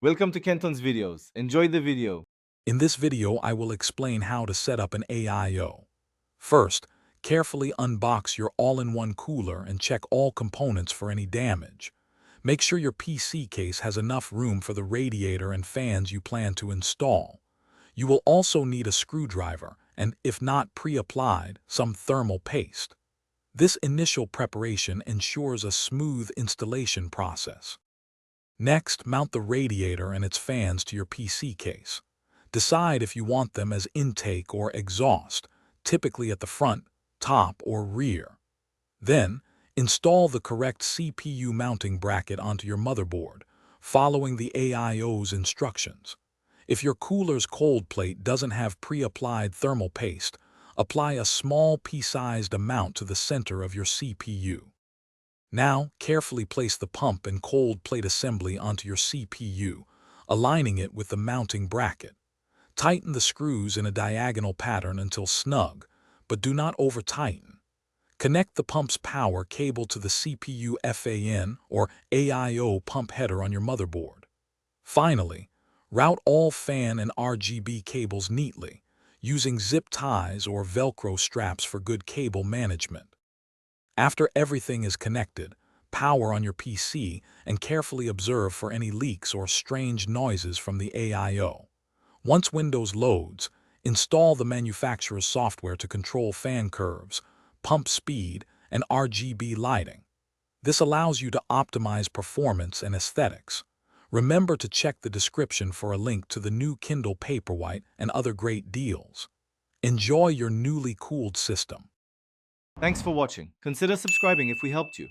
Welcome to Kenton's videos. Enjoy the video. In this video, I will explain how to set up an AIO. First, carefully unbox your all-in-one cooler and check all components for any damage. Make sure your PC case has enough room for the radiator and fans you plan to install. You will also need a screwdriver and, if not pre-applied, some thermal paste. This initial preparation ensures a smooth installation process. Next, mount the radiator and its fans to your PC case. Decide if you want them as intake or exhaust, typically at the front, top, or rear. Then, install the correct CPU mounting bracket onto your motherboard, following the AIO's instructions. If your cooler's cold plate doesn't have pre-applied thermal paste, apply a small pea-sized amount to the center of your CPU. Now, carefully place the pump and cold plate assembly onto your CPU, aligning it with the mounting bracket. Tighten the screws in a diagonal pattern until snug, but do not over-tighten. Connect the pump's power cable to the CPU FAN or AIO pump header on your motherboard. Finally, route all fan and RGB cables neatly, using zip ties or Velcro straps for good cable management. After everything is connected, power on your PC and carefully observe for any leaks or strange noises from the AIO. Once Windows loads, install the manufacturer's software to control fan curves, pump speed, and RGB lighting. This allows you to optimize performance and aesthetics. Remember to check the description for a link to the new Kindle Paperwhite and other great deals. Enjoy your newly cooled system. Thanks for watching. Consider subscribing if we helped you.